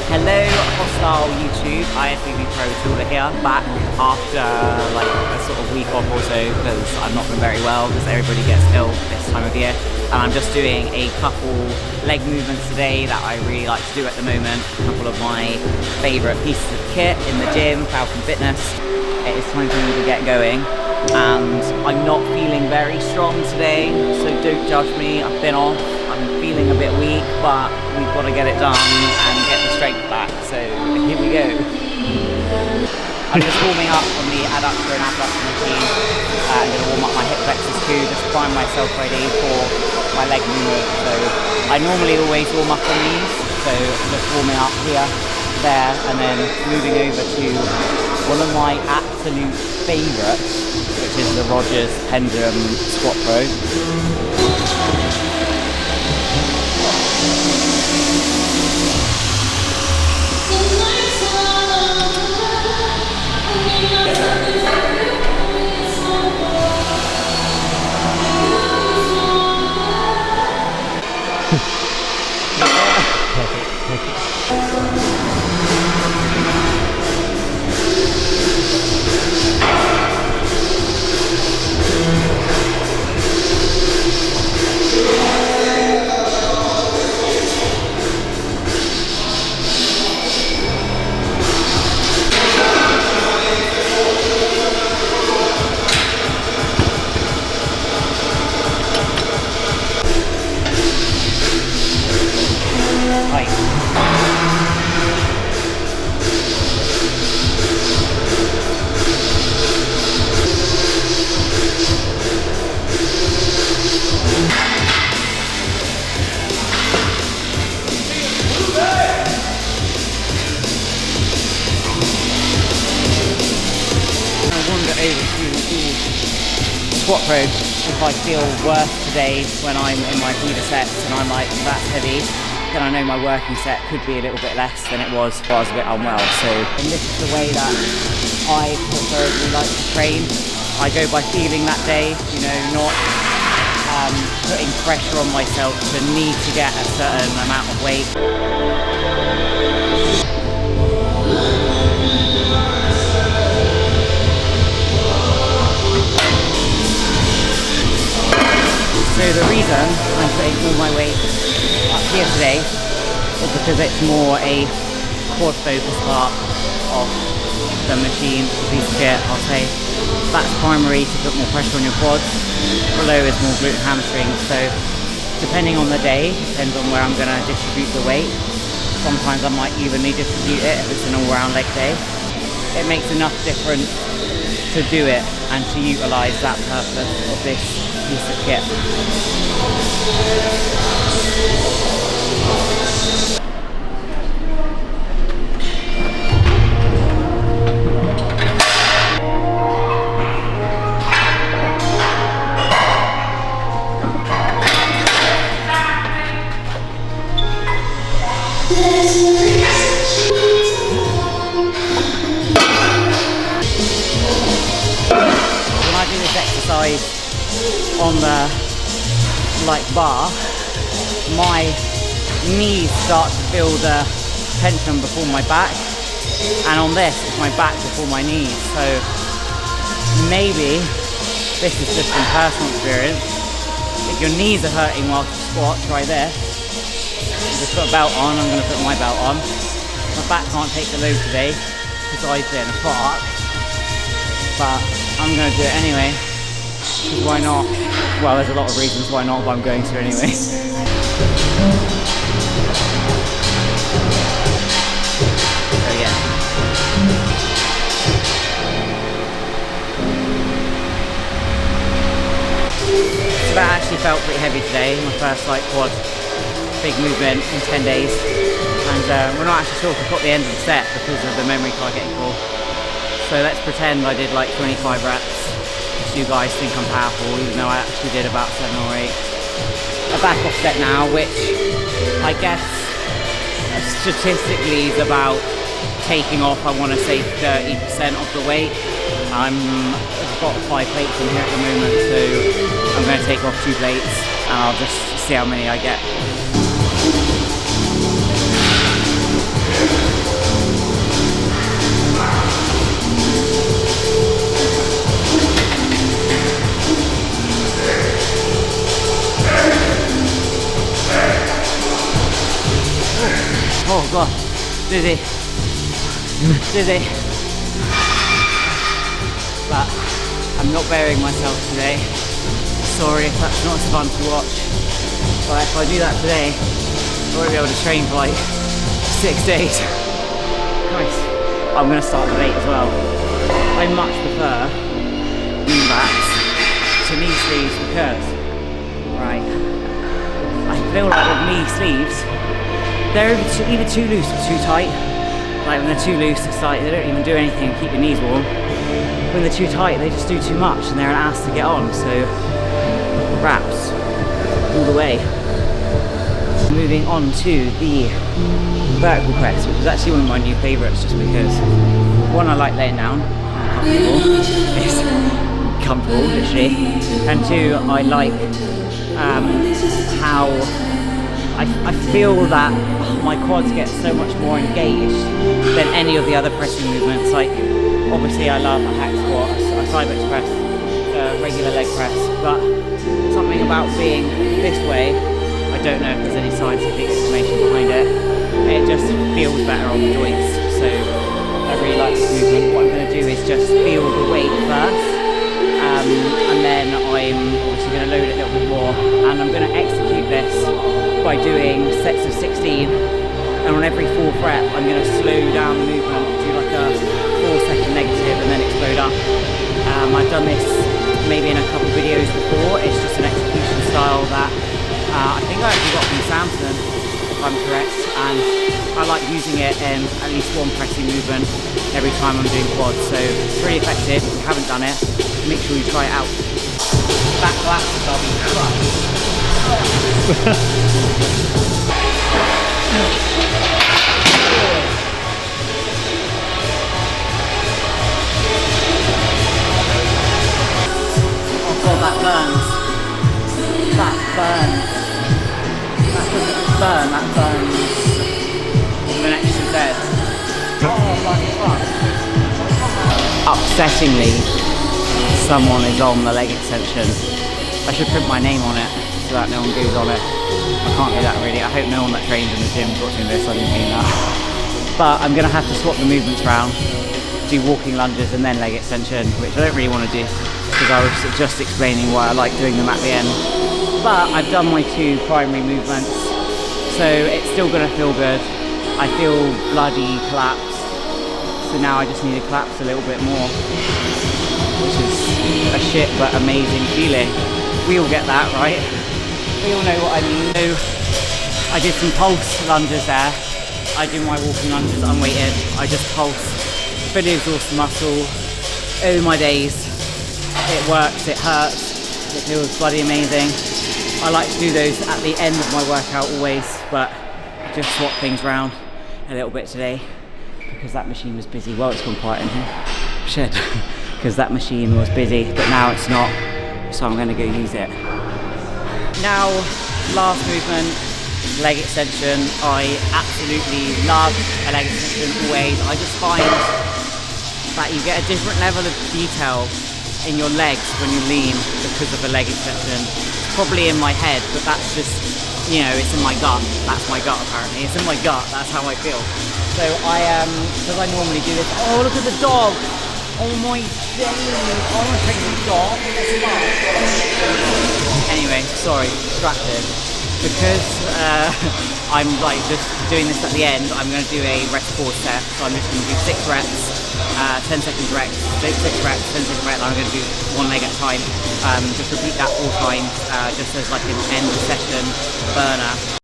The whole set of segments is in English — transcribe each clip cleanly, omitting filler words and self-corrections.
Hello Hostile YouTube, IFBB Pro Tilda here, back after like a sort of week off or so because I've not been very well because everybody gets ill this time of year, and I'm just doing a couple leg movements today that I really like to do at the moment, a couple of my favourite pieces of kit in the gym, Falcon Fitness. It is time for me to get going and I'm not feeling very strong today, so don't judge me. I've been off, I'm feeling a bit weak, but we've got to get it done and get the strength back, so here we go. I'm just warming up on the adductor and abductor machine. I'm going to warm up my hip flexors too, just prime myself ready for my leg movement. So I normally always warm up on these, so just warming up here, there, and then moving over to one of my absolute favourites, which is the Rogers Pendulum Squat Pro. Squat Pro if I feel worse today when I'm in my feeder sets and I'm like, that's heavy, then I know my working set could be a little bit less than it was if I was a bit unwell. So, and this is the way that I preferably like to train. I go by feeling that day, you know, not putting pressure on myself to need to get a certain amount of weight. So the reason I'm putting all my weight up here today is because it's more a quad focus part of the machine, the piece of kit, I'll say. That's primary to put more pressure on your quads, below is more glute and hamstring. So depending on the day, depends on where I'm going to distribute the weight. Sometimes I might evenly distribute it if it's an all-round leg day. It makes enough difference to do it and to utilise that purpose of this piece of kit. When I do this exercise on the bar, my knees start to feel the tension before my back, and on this it's my back before my knees. So maybe this is just from personal experience. If your knees are hurting while you squat, try this. You just put a belt on. I'm going to put my belt on. My back can't take the load today because I've been fucked, but I'm going to do it anyway. Because why not? Well, there's a lot of reasons why not, but I'm going to anyway. So yeah. So that actually felt pretty heavy today. My first like quad big movement in 10 days. And we're not actually sure if we've got the end of the set because of the memory card getting full. So let's pretend I did like 25 reps. You guys think I'm powerful, even though I actually did about 7 or 8. A back off set now, which I guess statistically is about taking off, I want to say 30% of the weight. I've got 5 plates in here at the moment, so I'm going to take off 2 plates and I'll just see how many I get. Oh god, dizzy, dizzy. But I'm not burying myself today. Sorry if that's not as fun to watch. But if I do that today, I won't be able to train for like 6 days. Nice. I'm going to start the weight as well. I much prefer knee wraps to knee sleeves because, right, I feel like with knee sleeves, they're either too loose or too tight. Like when they're too loose, it's like they don't even do anything to keep your knees warm. When they're too tight, they just do too much and they're an ass to get on. So wraps all the way. Moving on to the vertical press, which is actually one of my new favourites just because one, I like laying down, it's comfortable literally, and two, I like how I feel that my quads get so much more engaged than any of the other pressing movements. Like obviously I love a hack squat, a side bench press, a regular leg press, but something about being this way, I don't know if there's any scientific explanation behind it, it just feels better on the joints. So I really like this movement. What I'm going to do is just feel the weight first, and then I'm obviously going to load it a little bit more, and I'm going to execute this by doing sets of 16, and on every 4th rep I'm going to slow down the movement, do like a 4-second negative and then explode up. I've done this maybe in a couple of videos before. It's just an execution style that I think I actually got from Samson, if I'm correct, and I like using it in at least one pressing movement every time I'm doing quads, so it's really effective. If you haven't done it, make sure you try it out. Back collapses are being crushed. Oh god, that burns. That burns. That doesn't burn, that burns the next to dead. Oh my fuck. Upsettingly, someone is on the leg extension. I should print my name on it so that no one goes on it. I can't do that really. I hope no one that trains in the gym is watching this, I didn't mean that. But I'm going to have to swap the movements around, do walking lunges and then leg extension, which I don't really want to do because I was just explaining why I like doing them at the end. But I've done my 2 primary movements, so it's still going to feel good. I feel bloody collapsed, so now I just need to collapse a little bit more, which is a shit but amazing feeling. We all get that, right? We all know what I mean. So I did some pulse lunges there. I do my walking lunges unweighted. I just pulse, fully exhaust the muscle. Oh my days. It works, it hurts, it feels bloody amazing. I like to do those at the end of my workout always, but I just swap things around a little bit today because that machine was busy. Well, it's gone quiet in here. Shit. Because that machine was busy, but now it's not, so I'm going to go use it. Now, last movement, leg extension. I absolutely love a leg extension always. I just find that you get a different level of detail in your legs when you lean because of a leg extension. It's probably in my head, but that's just, you know, it's in my gut. That's my gut apparently. It's in my gut, that's how I feel. So because I normally do this, oh look at the dog! Oh my days, I want to take the dog. Anyway, sorry, distracted. Because I'm like just doing this at the end, I'm going to do a rest pause set. So I'm just going to do 6 reps, 10 seconds rest, 6 reps, 10 seconds rest, and I'm going to do 1 leg at a time. Just repeat that 4 times, just as like an end of session burner.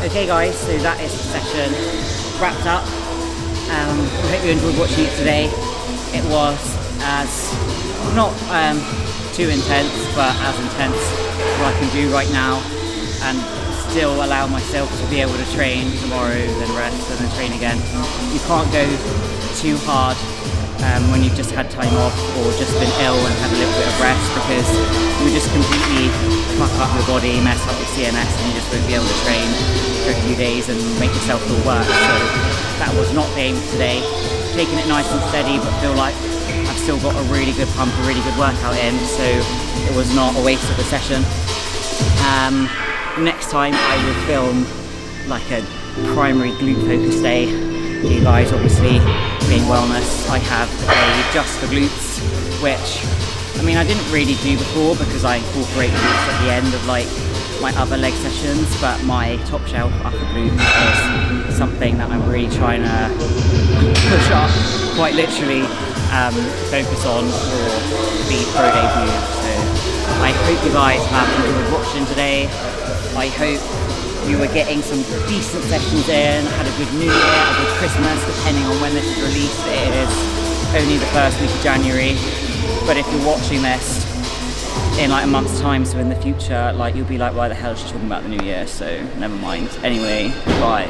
Okay guys, so that is the session wrapped up. I hope you enjoyed watching it today. it was as not too intense, but as intense as what I can do right now, and still allow myself to be able to train tomorrow, then rest, and then train again. You can't go too hard when you've just had time off or just been ill and had a little bit of rest, because you would just completely fuck up your body, mess up your CNS, and you just won't be able to train for a few days and make yourself feel worse. So that was not the aim today. Taking it nice and steady, but feel like I've still got a really good pump, a really good workout in, so it was not a waste of a session. Next time I will film like a primary glute focus day for you guys, obviously being wellness. I have a just for glutes, which I mean I didn't really do before because I incorporate glutes at the end of like my other leg sessions, but my top shelf upper glute is something that I'm really trying to push up, quite literally, focus on for the pro debut. So I hope you guys have enjoyed watching today. I hope you were getting some decent sessions in, had a good New Year, a good Christmas, depending on when this is released. It is only the first week of January, but if you're watching this in like a month's time, so in the future, like you'll be like, why the hell is she talking about the New Year? So never mind. Anyway, bye.